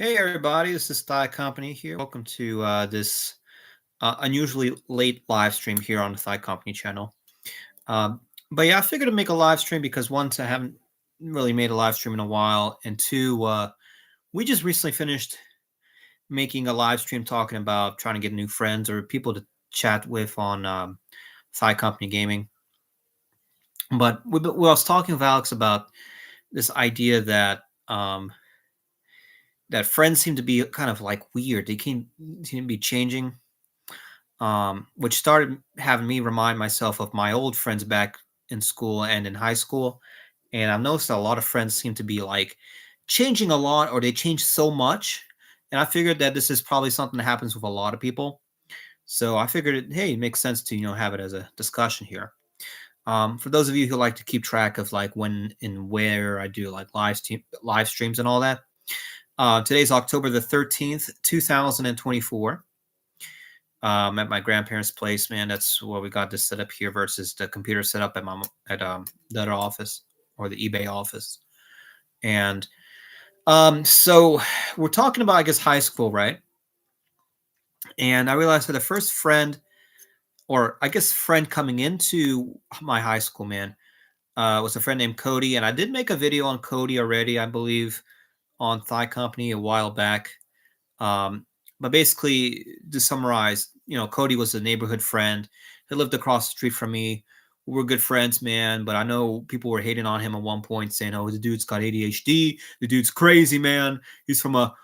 Hey everybody, this is ThyCompany here. Welcome to this unusually late live stream here on the ThyCompany channel. Um, but yeah, I figured to make a live stream because one, I haven't really made a live stream in a while, and two, we just recently finished making a live stream talking about trying to get new friends or people to chat with on ThyCompany Gaming. But we was talking with Alex about this idea that that friends seem to be kind of like weird. They seem to be changing, which started having me remind myself of my old friends back in school and in high school. And I've noticed that a lot of friends seem to be like changing a lot, or they change so much. And I figured that this is probably something that happens with a lot of people. So I figured, hey, it makes sense to have it as a discussion here. For those of you who like to keep track of like when and where I do like live streams and all that, today's October the 13th, 2024. At my grandparents' place, man. That's where we got this set up here versus the computer set up at the other office or the eBay office. And so we're talking about, I guess, high school, right? And I realized that the first friend, or I guess friend coming into my high school, man, was a friend named Cody. And I did make a video on Cody already, I believe, on ThyCompany a while back. Um, but basically, to summarize, Cody was a neighborhood friend. He lived across the street from me. We were good friends, man. But I know people were hating on him at one point, saying, "Oh, the dude's got ADHD. The dude's crazy, man. He's from a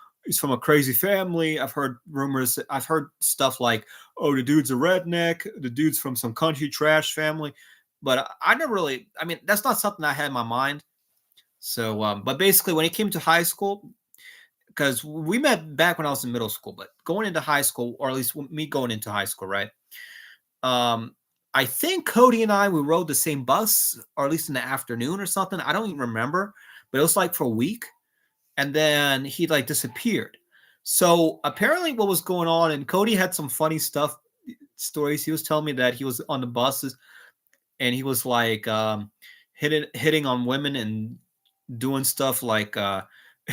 crazy family." I've heard rumors. I've heard stuff like, "Oh, the dude's a redneck. The dude's from some country trash family." But I never really. I mean, that's not something I had in my mind. So, but basically, when it came to high school, because we met back when I was in middle school, but going into high school, or at least me going into high school, right? Um, I think Cody and we rode the same bus, or at least in the afternoon or something. I don't even remember, but it was like for a week, and then he like disappeared. So apparently, what was going on? And Cody had some funny stuff, stories. He was telling me that he was on the buses and he was like hitting on women and doing stuff like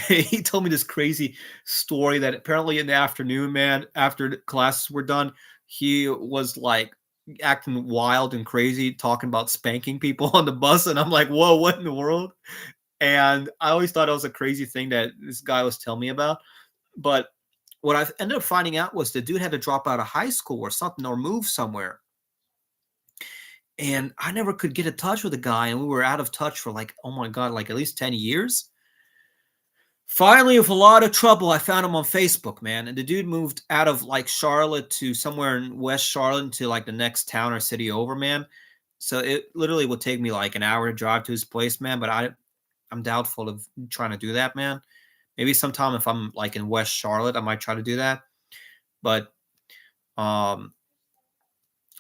he told me this crazy story that apparently in the afternoon, man, after the classes were done, he was like acting wild and crazy, talking about spanking people on the bus. And I'm like, whoa, what in the world? And I always thought it was a crazy thing that this guy was telling me about. But what I ended up finding out was the dude had to drop out of high school or something or move somewhere. And I never could get in touch with the guy. And we were out of touch for like, oh my God, like at least 10 years. Finally, with a lot of trouble, I found him on Facebook, man. And the dude moved out of like Charlotte to somewhere in West Charlotte to like the next town or city over, man. So it literally would take me like an hour to drive to his place, man. But I'm doubtful of trying to do that, man. Maybe sometime if I'm like in West Charlotte, I might try to do that. But um,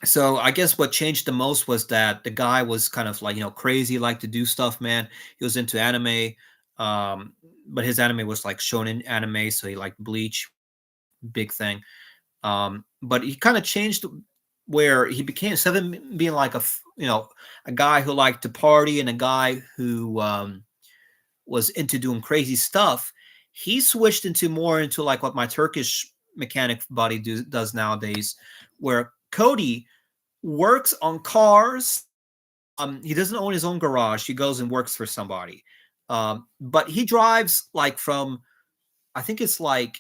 so I guess what changed the most was that the guy was kind of like, crazy, liked to do stuff, man. He was into anime. Um, but his anime was like shonen anime, so he liked Bleach, big thing. But he kind of changed where he became, instead of being like a guy who liked to party and a guy who was into doing crazy stuff. He switched into more into like what my Turkish mechanic buddy does nowadays, where Cody works on cars. He doesn't own his own garage. He goes and works for somebody. But he drives like from, I think it's like,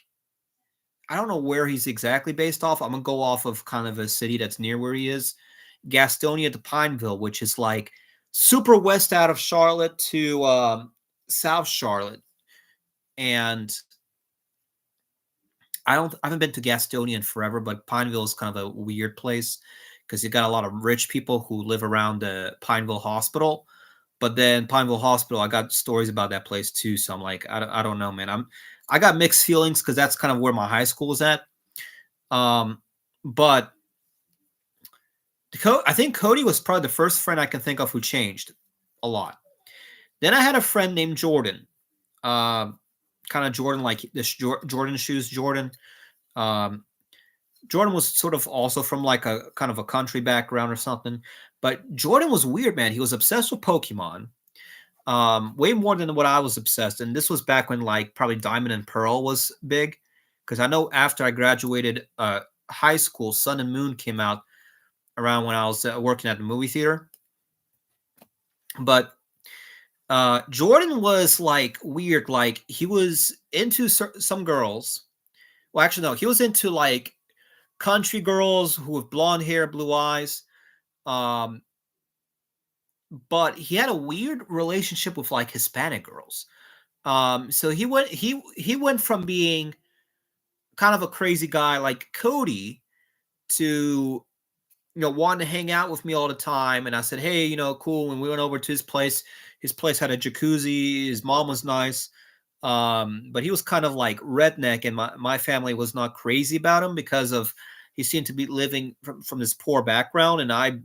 I don't know where he's exactly based off. I'm gonna go off of kind of a city that's near where he is, Gastonia to Pineville, which is like super west out of Charlotte to South Charlotte. And I haven't been to Gastonia in forever, but Pineville is kind of a weird place because you got a lot of rich people who live around the Pineville Hospital. But then Pineville Hospital, I got stories about that place too. So I'm like, I don't know, man. I got mixed feelings because that's kind of where my high school was at. But I think Cody was probably the first friend I can think of who changed a lot. Then I had a friend named Jordan, kind of Jordan, like this Jordan shoes, Jordan. Um, Jordan was sort of also from like a kind of a country background or something. But Jordan was weird, man. He was obsessed with Pokemon. way more than what I was obsessed. And this was back when like probably Diamond and Pearl was big, because I know after I graduated high school, Sun and Moon came out around when I was working at the movie theater. But Jordan was like weird. Like he was into some girls. Well, actually, no, he was into like country girls who have blonde hair, blue eyes. Um, but he had a weird relationship with like Hispanic girls. So he went from being kind of a crazy guy like Cody to wanting to hang out with me all the time. And I said, hey, cool. When we went over to his place had a jacuzzi. His mom was nice. But he was kind of like redneck, and my family was not crazy about him because of he seemed to be living from this poor background. And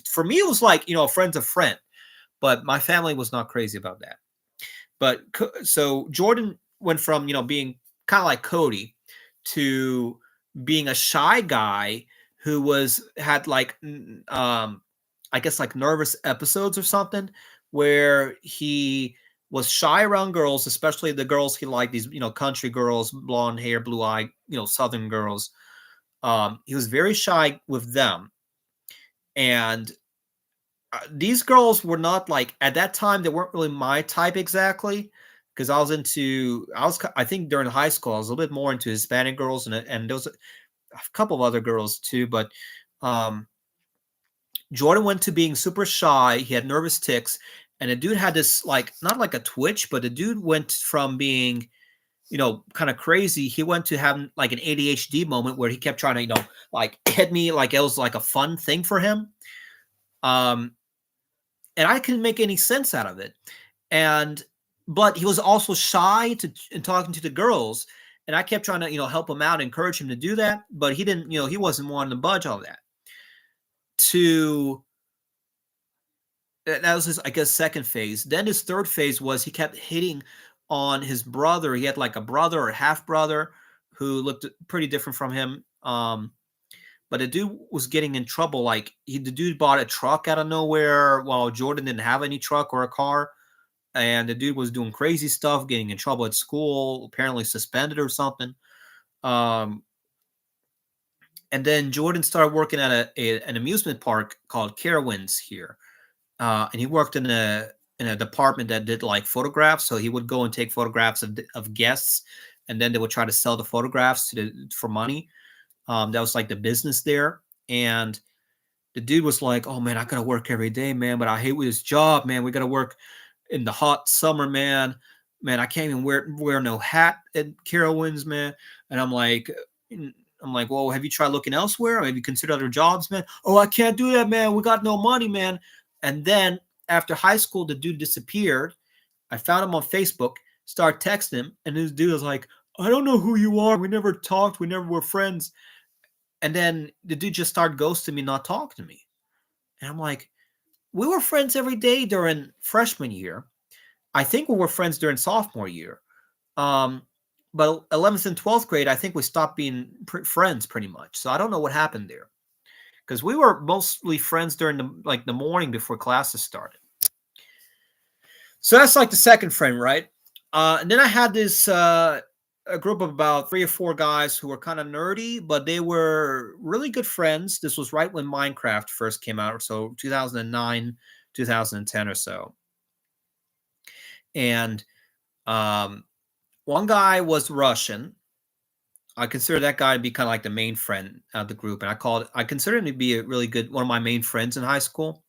for me, it was like, a friend's a friend, but my family was not crazy about that. But so Jordan went from, being kind of like Cody to being a shy guy who had like I guess like nervous episodes or something, where he was shy around girls, especially the girls he liked, these country girls, blonde hair, blue eye, southern girls. He was very shy with them, and these girls were not like at that time, they weren't really my type exactly, because I think during high school I was a little bit more into Hispanic girls, and there was a couple of other girls too. But um Jordan went to being super shy. He had nervous tics, and the dude had this like not like a twitch, but the dude went from being kind of crazy. He went to having like an ADHD moment where he kept trying to like hit me like it was like a fun thing for him. um and I couldn't make any sense out of it. And but he was also shy in talking to the girls, and I kept trying to help him out, encourage him to do that, but he didn't. He wasn't wanting to budge on that. To That was his, I guess, second phase. Then his third phase was he kept hitting on his brother. He had like a brother or half brother who looked pretty different from him. But the dude was getting in trouble. Like the dude bought a truck out of nowhere while Jordan didn't have any truck or a car. And the dude was doing crazy stuff, getting in trouble at school, apparently suspended or something. Um, and then Jordan started working at an amusement park called Carowinds here, and he worked in a department that did like photographs. So he would go and take photographs of guests, and then they would try to sell the photographs for money. That was like the business there. And the dude was like, "Oh man, I gotta work every day, man, but I hate this job, man. We gotta work in the hot summer, man. Man, I can't even wear no hat at Carowinds, man." And I'm like, well, have you tried looking elsewhere? Or have you considered other jobs, man? Oh, I can't do that, man. We got no money, man. And then after high school, the dude disappeared. I found him on Facebook, started texting him, and this dude was like, I don't know who you are. We never talked. We never were friends. And then the dude just started ghosting me, not talking to me. And I'm like, we were friends every day during freshman year. I think we were friends during sophomore year. Um, but 11th and 12th grade, I think we stopped being friends pretty much. So I don't know what happened there, because we were mostly friends during the morning before classes started. So that's like the second friend, right? And then I had this a group of about 3 or 4 guys who were kind of nerdy, but they were really good friends. This was right when Minecraft first came out, so 2009, 2010 or so. And one guy was Russian. I consider that guy to be kind of like the main friend of the group, and I consider him to be a really good one of my main friends in high school.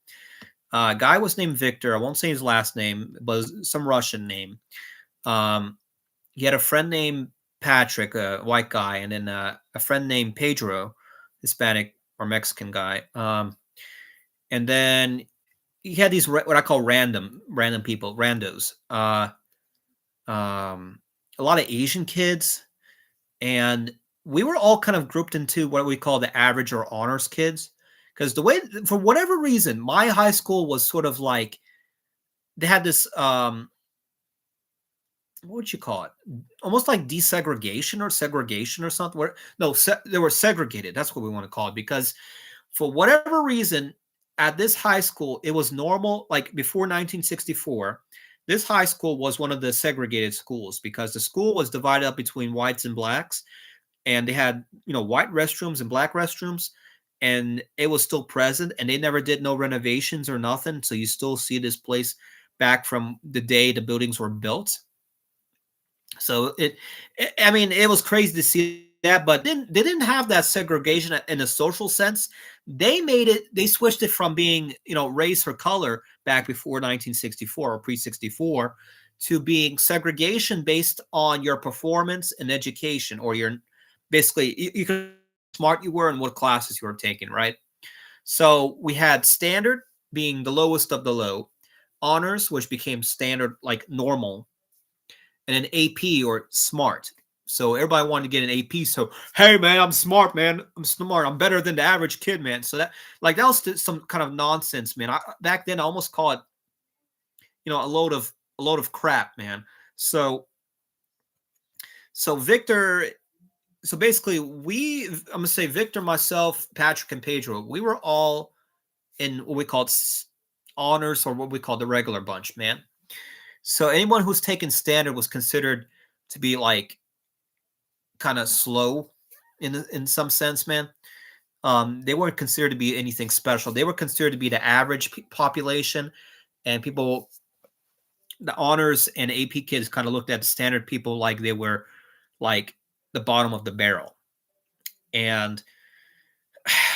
Guy was named Victor. I won't say his last name, but it was some Russian name. Um, he had a friend named Patrick, a white guy, and then a friend named Pedro, Hispanic or Mexican guy. And then he had these what I call random people, randos. A lot of Asian kids, and we were all kind of grouped into what we call the average or honors kids, because for whatever reason, my high school was sort of like they had this what would you call it? Almost like desegregation or segregation or something. They were segregated. That's what we want to call it, because for whatever reason, at this high school, it was normal. Like before 1964, This high school was one of the segregated schools because the school was divided up between whites and blacks, and they had, white restrooms and black restrooms, and it was still present, and they never did no renovations or nothing, so you still see this place back from the day the buildings were built. So I mean, it was crazy to see that, but they didn't have that segregation in a social sense. They switched it from being, race or color back before 1964 or pre 64 to being segregation based on your performance and education, or your basically you can smart you were and what classes you were taking, right? So we had standard being the lowest of the low, honors, which became standard like normal, and an AP or smart. So everybody wanted to get an AP. So hey man, I'm smart, man. I'm smart. I'm better than the average kid, man. So that was some kind of nonsense, man. Back then I almost call it, a load of crap, man. So Victor. So basically, I'm gonna say Victor, myself, Patrick, and Pedro. We were all in what we called honors, or what we call the regular bunch, man. So anyone who's taken standard was considered to be like kind of slow in some sense, man. They weren't considered to be anything special. They were considered to be the average population, and people, the honors and AP kids, kind of looked at the standard people like they were like the bottom of the barrel. And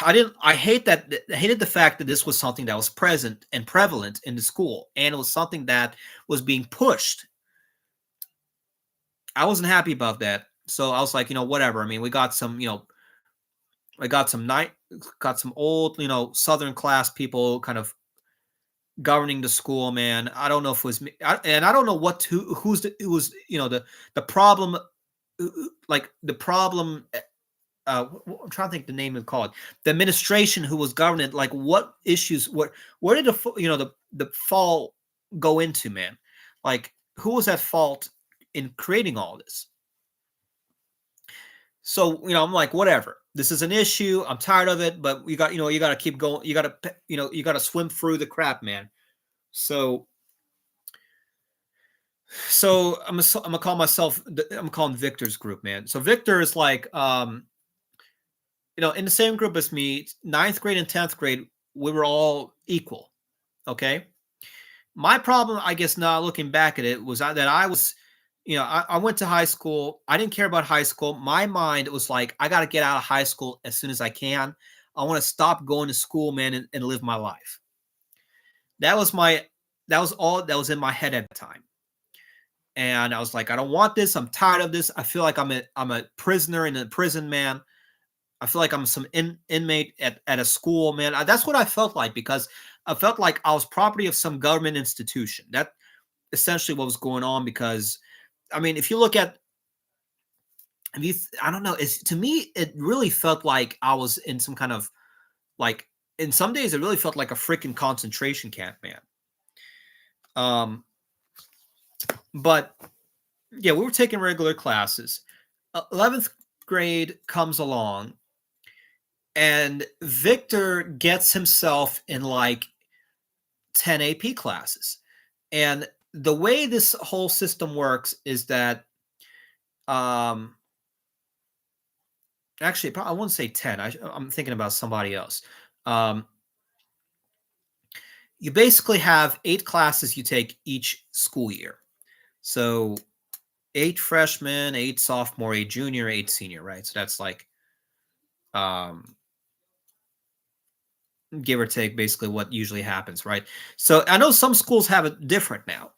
I hated the fact that this was something that was present and prevalent in the school, and it was something that was being pushed. I wasn't happy about that. So I was like, whatever. I mean, we got some, I got some old, Southern class people kind of governing the school, man. I don't know if it was me, and I don't know who was, the problem, like the problem. I'm trying to think the name of call it. The administration who was governing, like what issues, where did the fall go into, man? Like who was at fault in creating all this? So, I'm like, whatever. This is an issue. I'm tired of it, but you got to keep going. You got to swim through the crap, man. So, I'm gonna call myself. I'm gonna call him Victor's group, man. So Victor is like, in the same group as me, ninth grade and 10th grade, we were all equal. Okay. My problem, I guess, now looking back at it, was that I was, I went to high school. I didn't care about high school. My mind was like, I got to get out of high school as soon as I can. I want to stop going to school, man, and live my life. That was all that was in my head at the time. And I was like, I don't want this. I'm tired of this. I feel like I'm a prisoner in a prison, man. I feel like I'm some inmate at a school, man. That's what I felt like, because I felt like I was property of some government institution. That essentially what was going on. Because, I mean, if you look at, I don't know, to me, it really felt like I was in some kind of, like, in some days, it really felt like a freaking concentration camp, man. But yeah, we were taking regular classes. 11th grade comes along, and Victor gets himself in like 10 AP classes. And the way this whole system works is that, actually, I wouldn't say 10. I'm thinking about somebody else. You basically have 8 classes you take each school year. So 8 freshmen, 8 sophomore, 8 junior, 8 senior, right? So that's like, give or take, basically what usually happens, right? So I know some schools have it different now.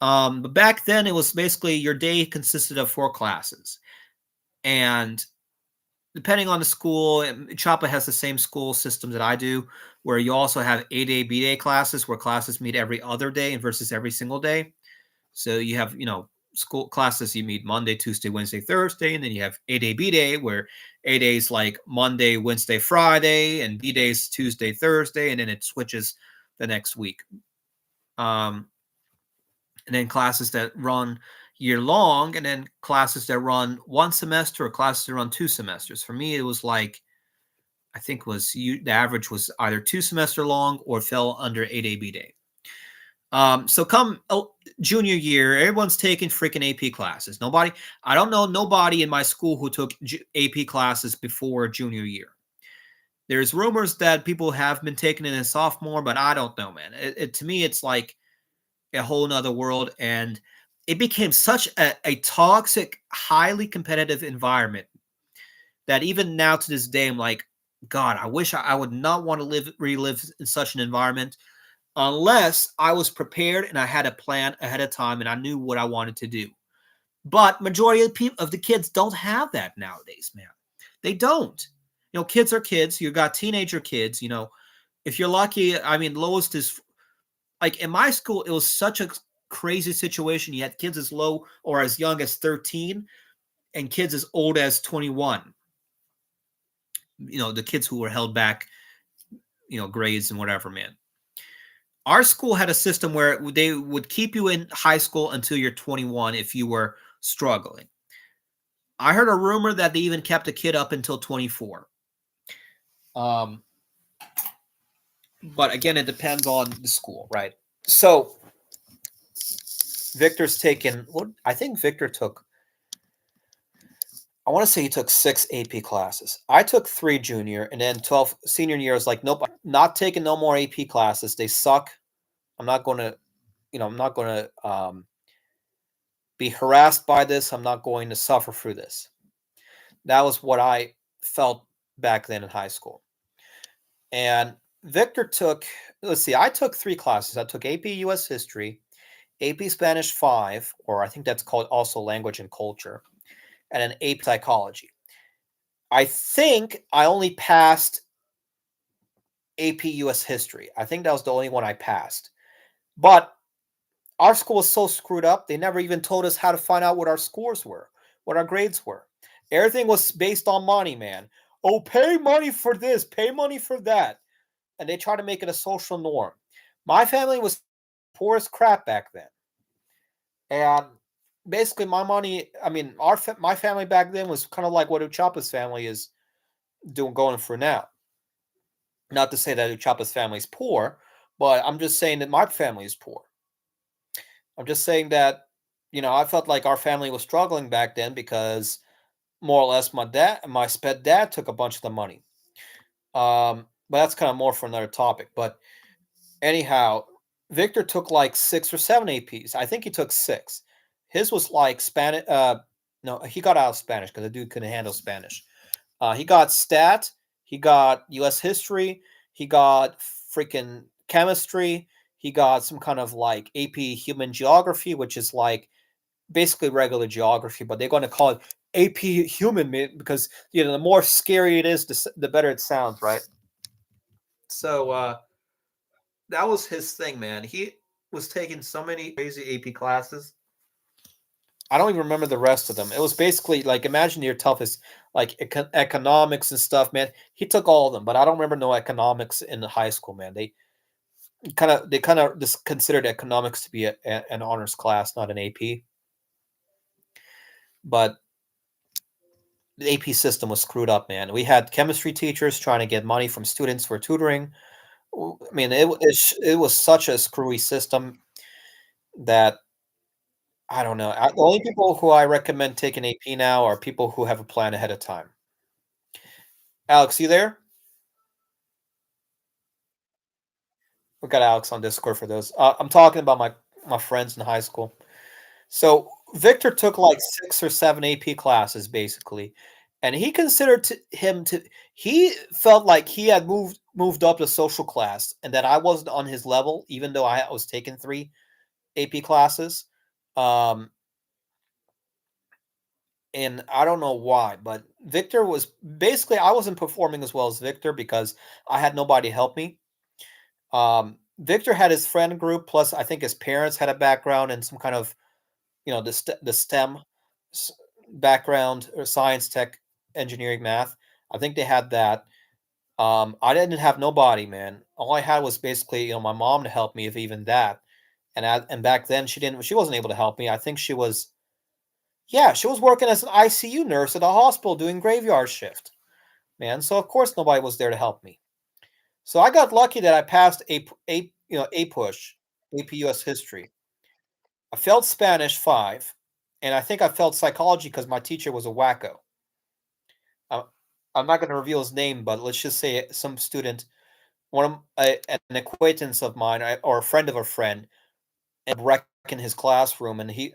But back then it was basically your day consisted of 4 classes. And depending on the school, Chapa has the same school system that I do, where you also have A-Day, B-Day classes, where classes meet every other day versus every single day. So you have, school classes you meet Monday, Tuesday, Wednesday, Thursday, and then you have A-Day, B-Day, where A-Day's like Monday, Wednesday, Friday, and B-Day's Tuesday, Thursday, and then it switches the next week. And then classes that run year long, and then classes that run 1 semester, or classes that run 2 semesters. For me, it was like, I think the average was either 2 semester long or fell under A-Day, B-Day. So come junior year, everyone's taking freaking AP classes. I don't know nobody in my school who took AP classes before junior year. There's rumors that people have been taking it in sophomore, but I don't know, man. To me, it's like a whole nother world, and it became such a toxic, highly competitive environment that even now to this day, I'm like, God, I wish I would not want to relive in such an environment unless I was prepared and I had a plan ahead of time and I knew what I wanted to do. But majority of the kids don't have that nowadays, man. They don't. Kids are kids. You got teenager kids. If you're lucky, I mean, lowest is like in my school. It was such a crazy situation. You had kids as low or as young as 13, and kids as old as 21. The kids who were held back, grades and whatever, man. Our school had a system where they would keep you in high school until you're 21 if you were struggling. I heard a rumor that they even kept a kid up until 24. Um, but again, it depends on the school, right? So Victor's taken what I think Victor took. I want to say he took 6 AP classes. I took 3 junior, and then 12 senior year was like, nope, not taking no more AP classes. They suck. I'm not going to, I'm not going to be harassed by this. I'm not going to suffer through this. That was what I felt back then in high school. And Victor took, let's see, I took 3 classes. I took AP US History, AP Spanish 5, or I think that's called also Language and Culture, and an AP Psychology. I think I only passed AP US History. I think that was the only one I passed. But our school was so screwed up, they never even told us how to find out what our scores were, what our grades were. Everything was based on money, man. Oh, pay money for this, pay money for that. And they try to make it a social norm. My family was poor as crap back then. And basically my money, I mean, my family back then was kind of like what Uchapa's family is going for now. Not to say that Uchapa's family is poor, but I'm just saying that my family is poor. I'm just saying that, I felt like our family was struggling back then because more or less my sped dad took a bunch of the money. But that's kind of more for another topic. But anyhow, Victor took like 6 or 7 APs. I think he took 6. His was like Spanish. No, he got out of Spanish because the dude couldn't handle Spanish. He got stat. He got U.S. history. He got freaking chemistry. He got some kind of like AP human geography, which is like basically regular geography, but they're going to call it AP human because the more scary it is, the better it sounds, right? So that was his thing, man. He was taking so many crazy AP classes. I don't even remember the rest of them. It was basically like imagine your toughest like economics and stuff, man. He took all of them, but I don't remember no economics in high school, man. They kind of just considered economics to be an honors class, not an AP. But the AP system was screwed up, man. We had chemistry teachers trying to get money from students for tutoring. I mean, it was such a screwy system that I don't know. The only people who I recommend taking AP now are people who have a plan ahead of time. Alex, you there? We got Alex on Discord for those. I'm talking about my friends in high school. So Victor took like 6 or 7 AP classes basically, and he considered he felt like he had moved up to social class, and that I wasn't on his level, even though I was taking 3 AP classes. Um, and I don't know why, but Victor was basically I wasn't performing as well as Victor because I had nobody help me. Victor had his friend group, plus I think his parents had a background in some kind of the STEM background or science, tech, engineering, math. I think they had that. I didn't have nobody, man. All I had was basically my mom to help me, if even that. And back then she wasn't able to help me. I think she was working as an ICU nurse at a hospital doing graveyard shift, man. So of course nobody was there to help me. So I got lucky that I passed a push. AP US History. I failed Spanish 5, and I think I failed psychology because my teacher was a wacko. Uh, I'm not going to reveal his name, but let's just say some student, an acquaintance of mine, or a friend of a friend, and wrecking his classroom, and he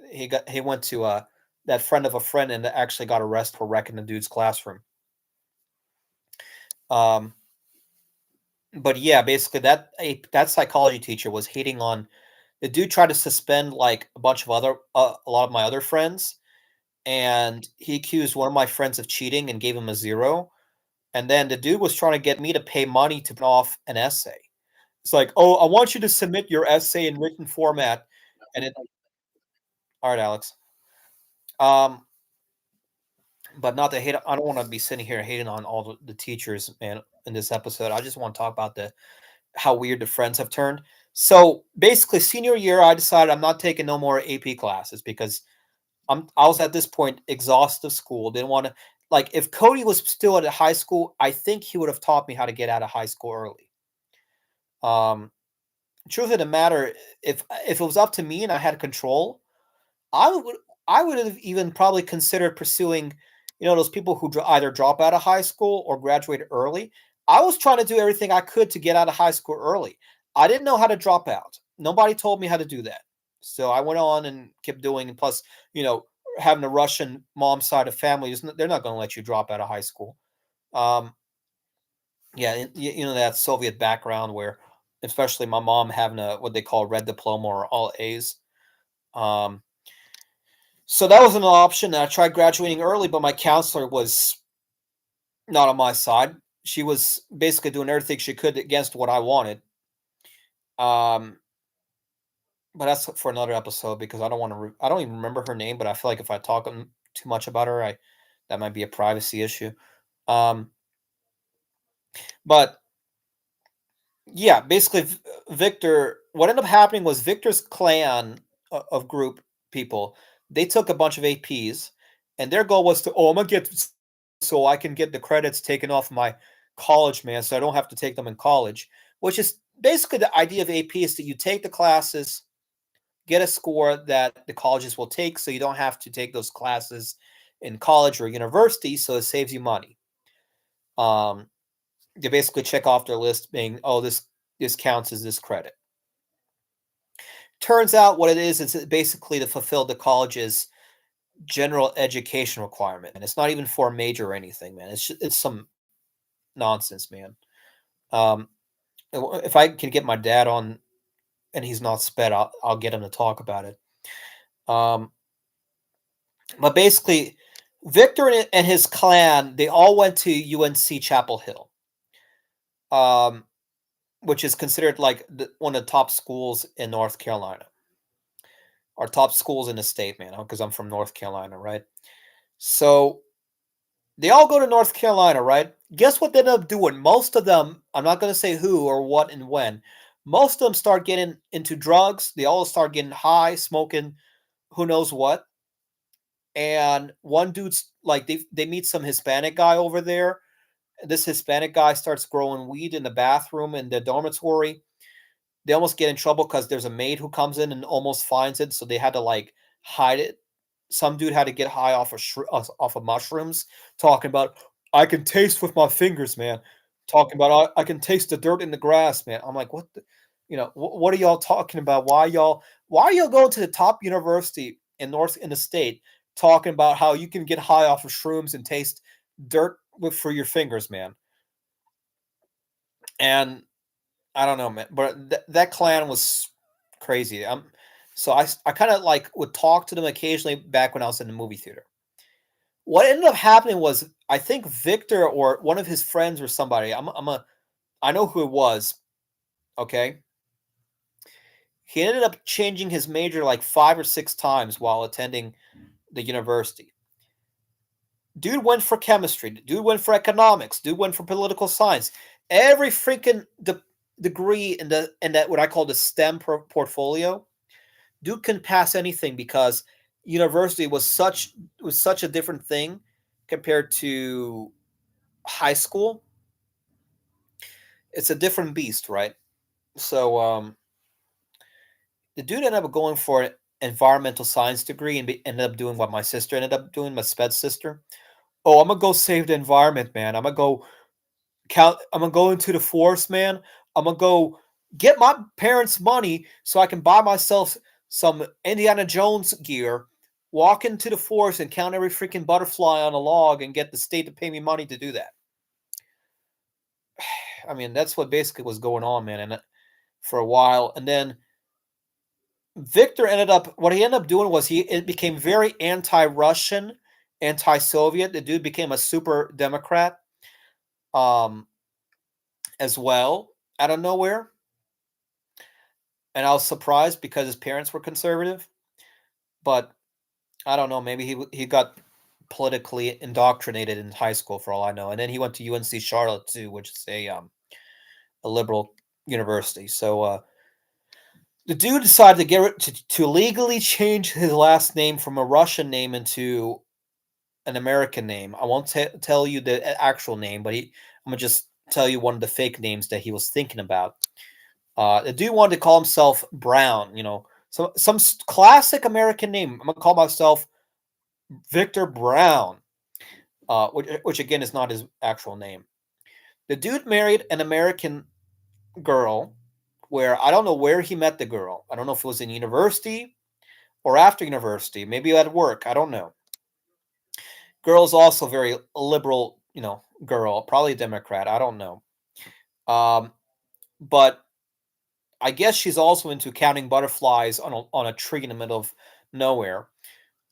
went to that friend of a friend and actually got arrested for wrecking the dude's classroom. Um, but yeah, basically that psychology teacher was hating on the dude. Tried to suspend like a lot of my other friends, and he accused one of my friends of cheating and gave him a 0. And then the dude was trying to get me to pay money to print off an essay. It's like, "Oh, I want you to submit your essay in written format." And it All right, Alex. Um, but not to hate I don't wanna be sitting here hating on all the teachers, man, in this episode. I just wanna talk about the how weird the friends have turned. So, basically, senior year, I decided I'm not taking no more AP classes because I was at this point exhausted of school, didn't wanna like, if Cody was still at a high school, I think he would have taught me how to get out of high school early. Um, Truth of the matter, if it was up to me and I had control, I would I would have even probably considered pursuing, those people who either drop out of high school or graduate early. I was trying to do everything I could to get out of high school early. I didn't know how to drop out. Nobody told me how to do that. So I went on and kept doing. And plus, you know, having a Russian mom side of family, they're not going to let you drop out of high school. Um, yeah, that Soviet background where, especially my mom having a what they call red diploma or all A's. Um, So that was an option. I tried graduating early, but my counselor was not on my side. She was basically doing everything she could against what I wanted. Um, but that's for another episode because I don't want to. I don't even remember her name, but I feel like if I talk too much about her, I that might be a privacy issue. Um, but yeah, basically, Victor. What ended up happening was Victor's clan of group people. They took a bunch of APs, and their goal was to, oh, I'm gonna get so I can get the credits taken off my college, man, so I don't have to take them in college. Which is basically the idea of AP is that you take the classes, get a score that the colleges will take, so you don't have to take those classes in college or university, so it saves you money. Um, they basically check off their list being, oh, this counts as this credit. Turns out what it is basically to fulfill the college's general education requirement, and it's not even for a major or anything, man. It's some nonsense, man. Um, if I can get my dad on and he's not sped, I'll get him to talk about it. Um, but basically, Victor and his clan, they all went to UNC Chapel Hill, um, which is considered like one of the top schools in North Carolina, or top schools in the state, man. Because I'm from North Carolina, right? So they all go to North Carolina, right? Guess what they end up doing? Most of them, I'm not going to say who or what and when, most of them start getting into drugs. They all start getting high, smoking who knows what. And one dude's like, they meet some Hispanic guy over there. This Hispanic guy starts growing weed in the bathroom in the dormitory. They almost get in trouble because there's a maid who comes in and almost finds it. So they had to like hide it. Some dude had to get high off of mushrooms, talking about, I can taste with my fingers, man. Talking about, I can taste the dirt in the grass, man. I'm like, what the, what are y'all talking about? Why are y'all going to the top university in the state talking about how you can get high off of shrooms and taste dirt for your fingers, man? And I don't know, man, but that clan was crazy. So I kind of like would talk to them occasionally back when I was in the movie theater. What ended up happening was I think Victor or one of his friends or somebody, I know who it was, okay? He ended up changing his major like 5 or 6 times while attending the university. Dude went for chemistry, dude went for economics, dude went for political science. Every freaking degree in that what I call the STEM portfolio, dude can pass anything because university was such a different thing compared to high school. It's a different beast, right? So The dude ended up going for an environmental science degree and ended up doing what my sister ended up doing, my sped sister. Oh, I'm gonna go save the environment, man. I'm gonna go into the forest, man. I'm gonna go get my parents' money so I can buy myself some Indiana Jones gear, walk into the forest and count every freaking butterfly on a log and get the state to pay me money to do that. I mean, that's what basically was going on, man, and for a while. And then Victor ended up what he ended up doing was he it became very anti-Russian, anti-Soviet. The dude became a super Democrat um as well out of nowhere. And I was surprised because his parents were conservative, but I don't know, maybe he got politically indoctrinated in high school for all I know. And then he went to UNC Charlotte too, which is a liberal university. So the dude decided to to legally change his last name from a Russian name into an American name. I won't tell you the actual name, but I'm gonna just tell you one of the fake names that he was thinking about. The dude wanted to call himself Brown, some classic American name. I'm gonna call myself Victor Brown, which again is not his actual name. The dude married an American girl, where I don't know where he met the girl. I don't know if it was in university or after university, maybe at work. I don't know. Girl's also very liberal, girl, probably a Democrat. I don't know. Um, but I guess she's also into counting butterflies on a tree in the middle of nowhere.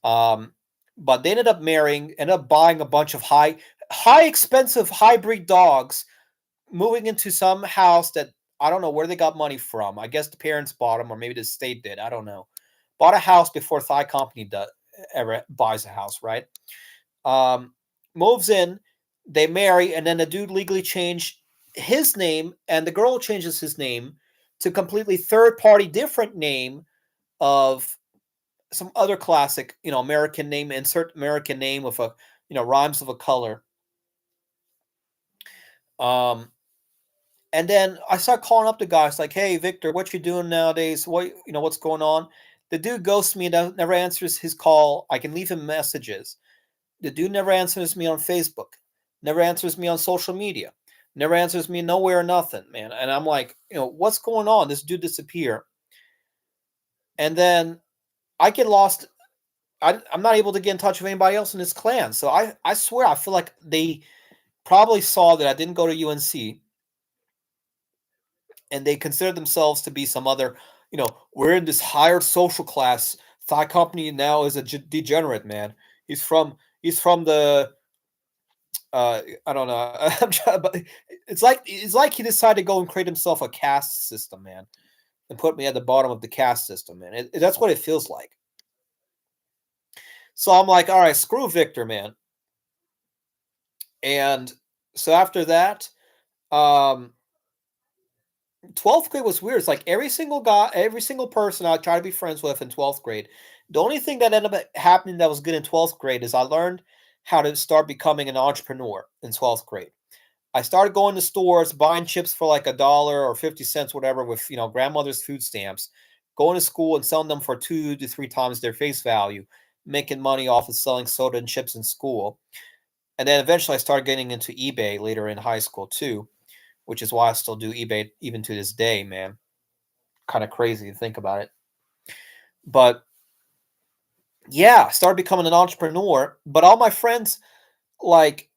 Um, but they ended up buying a bunch of high expensive hybrid dogs, moving into some house that I don't know where they got money from. I guess the parents bought them, or maybe the state did. I don't know. Bought a house before ThyCompany does ever buys a house, right? Um, Moves in, they marry, and then the dude legally changed his name, and the girl changes his name to completely third party different name of some other classic, American name. Insert American name with a rhymes of a color. Um, and then I start calling up the guys like, "Hey, Victor, what you doing nowadays? What's going on?" The dude ghosts me and never answers his call. I can leave him messages. The dude never answers me on Facebook, never answers me on social media, never answers me nowhere or nothing, man. And I'm like, what's going on? This dude disappear. And then I get lost. I'm not able to get in touch with anybody else in his clan. So I swear, I feel like they probably saw that I didn't go to UNC and they consider themselves to be some other, we're in this higher social class. ThyCompany now is a degenerate, man. He's from the I don't know. I'm trying, but it's like he decided to go and create himself a caste system, man, and put me at the bottom of the caste system, man. That's what it feels like. So I'm like, all right, screw Victor, man. And so after that, um, 12th grade was weird. It's like every single guy, every single person I try to be friends with in 12th grade. The only thing that ended up happening that was good in 12th grade is I learned how to start becoming an entrepreneur in 12th grade. I started going to stores, buying chips for like $1 or 50 cents, whatever, with grandmother's food stamps, going to school and selling them for 2 to 3 times their face value, making money off of selling soda and chips in school. And then eventually I started getting into eBay later in high school too, which is why I still do eBay even to this day, man. Kind of crazy to think about it. But yeah, I started becoming an entrepreneur. But all my friends, like,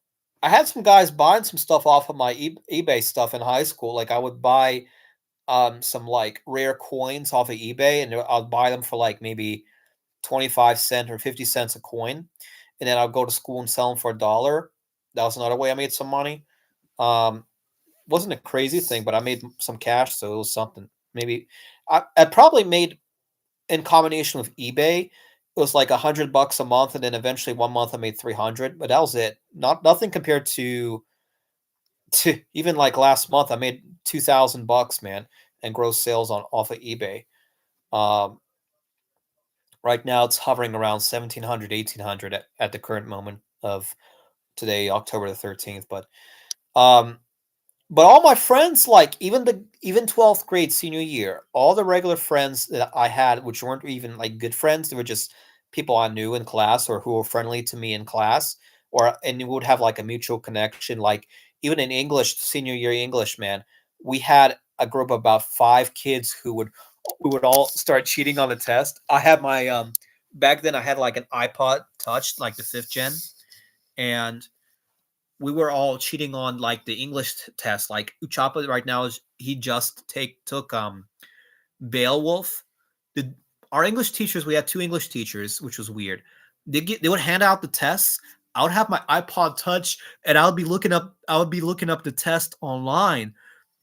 I had some guys buying some stuff off of my eBay stuff in high school. Like, I would buy some like rare coins off of eBay, and I'll buy them for like maybe 25 cents or 50 cents a coin, and then I'll go to school and sell them for $1. That was another way I made some money. Um, wasn't a crazy thing, but I made some cash, so it was something. Maybe I probably made in combination with eBay, it was like $100 a month, and then eventually one month I made 300, but that was it. Nothing compared to even like last month, I made $2,000, man, and gross sales on off of eBay. Um, right now it's hovering around 1,700, 1,800 at the current moment of today, October the 13th. But um, But all my friends, like even 12th grade senior year, all the regular friends that I had, which weren't even like good friends, they were just people I knew in class or who were friendly to me in class, or and we would have like a mutual connection. Like even in English, senior year English, man, we had a group of about 5 kids who would we would all start cheating on the test. I had my back then I had like an iPod Touch, like the fifth gen, and we were all cheating on like the English test. Like Uchapa right now is he just take took Beowulf. The Our English teachers, we had 2 English teachers, which was weird. They would hand out the tests. I would have my iPod Touch, and I would be looking up the test online,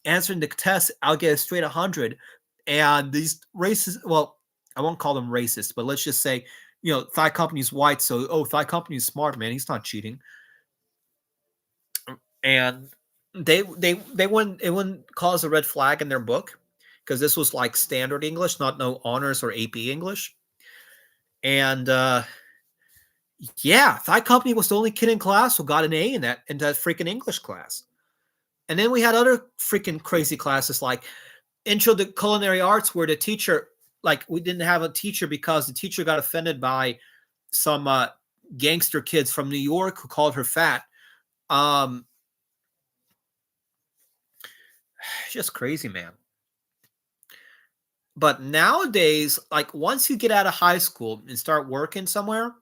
answering the test. I'll get a straight 100. And these racist, well, I won't call them racist, but let's just say, ThyCompany's white, so ThyCompany's smart, man. He's not cheating. And they wouldn't it wouldn't cause a red flag in their book because this was like standard English, not no honors or AP English. And yeah, Thai Company was the only kid in class who got an A in that freaking English class. And then we had other freaking crazy classes like Intro to Culinary Arts, where the teacher, like, we didn't have a teacher because the teacher got offended by some gangster kids from New York who called her fat. Um, just crazy, man. But nowadays, like once you get out of high school and start working somewhere,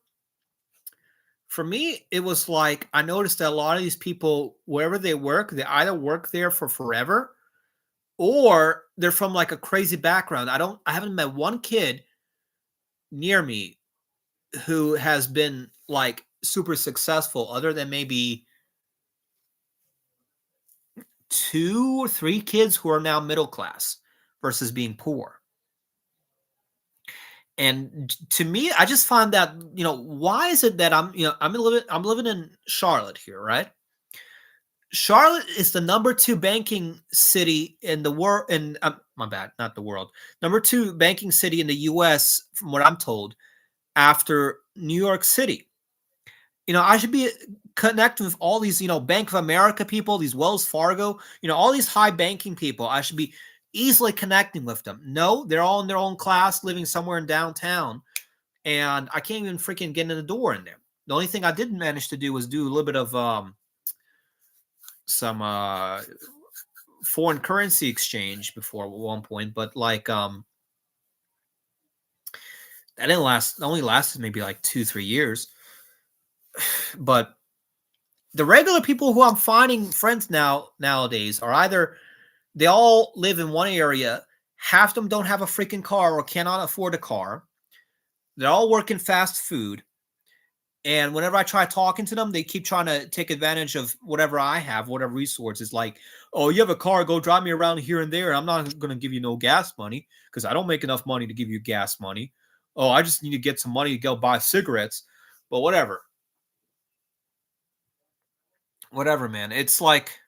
for me, it was like I noticed that a lot of these people, wherever they work, they either work there for forever or they're from like a crazy background. I haven't met one kid near me who has been like super successful other than maybe 2 or 3 kids who are now middle class versus being poor. And to me, I just find that, why is it that I'm living in Charlotte here, right? Charlotte is the number 2 banking city in the world. And my bad, not the world. Number 2 banking city in the U.S. from what I'm told, after New York City. I should be connecting with all these, Bank of America people, these Wells Fargo, all these high banking people. I should be easily connecting with them. No, they're all in their own class, living somewhere in downtown, and I can't even freaking get in the door in there. The only thing I did manage to do was do a little bit of some foreign currency exchange before at one point, but like that didn't last. It only lasted maybe like 2-3 years. But the regular people who I'm finding friends nowadays are either they all live in one area, half of them don't have a freaking car or cannot afford a car. They're all working fast food. And whenever I try talking to them, they keep trying to take advantage of whatever I have, whatever resources. Like, oh, you have a car, go drive me around here and there. I'm not going to give you no gas money because I don't make enough money to give you gas money. Oh, I just need to get some money to go buy cigarettes. But whatever, man. It's like,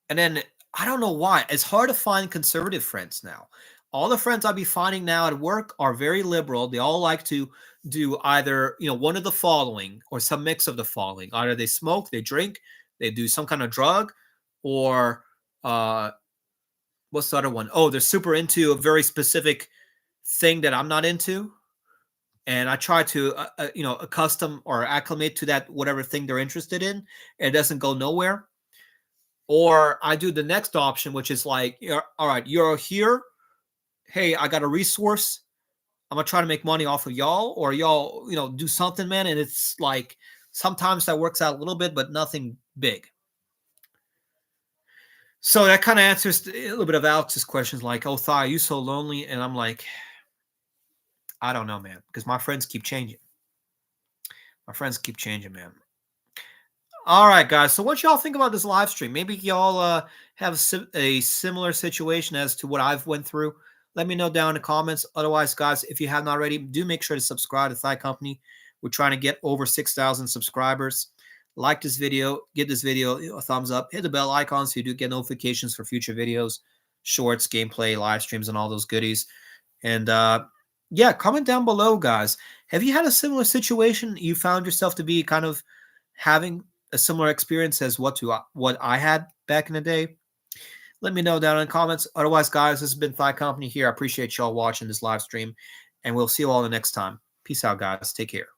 and then I don't know why. It's hard to find conservative friends now. All the friends I'll be finding now at work are very liberal. They all like to do either, one of the following or some mix of the following. Either they smoke, they drink, they do some kind of drug, or what's the other one? Oh, they're super into a very specific thing that I'm not into. And I try to, accustom or acclimate to that, whatever thing they're interested in. And it doesn't go nowhere. Or I do the next option, which is like, all right, you're here. Hey, I got a resource. I'm gonna try to make money off of y'all, or y'all, do something, man. And it's like sometimes that works out a little bit, but nothing big. So that kind of answers a little bit of Alex's questions, like, "Oh, Thigh, are you so lonely?" And I'm like, I don't know, man, because my friends keep changing. My friends keep changing, man. All right, guys. So what y'all think about this live stream? Maybe y'all have a similar situation as to what I've went through. Let me know down in the comments. Otherwise, guys, if you haven't already, do make sure to subscribe to ThyCompany. We're trying to get over 6,000 subscribers. Like this video, give this video a thumbs up, hit the bell icon so you do get notifications for future videos, shorts, gameplay, live streams, and all those goodies. And yeah, comment down below, guys. Have you had a similar situation? You found yourself to be kind of having a similar experience as what I had? back in the day? Let me know down in the comments. Otherwise, guys, this has been ThyCompany here. I appreciate y'all watching this live stream, and we'll see you all the next time. Peace out, guys. Take care.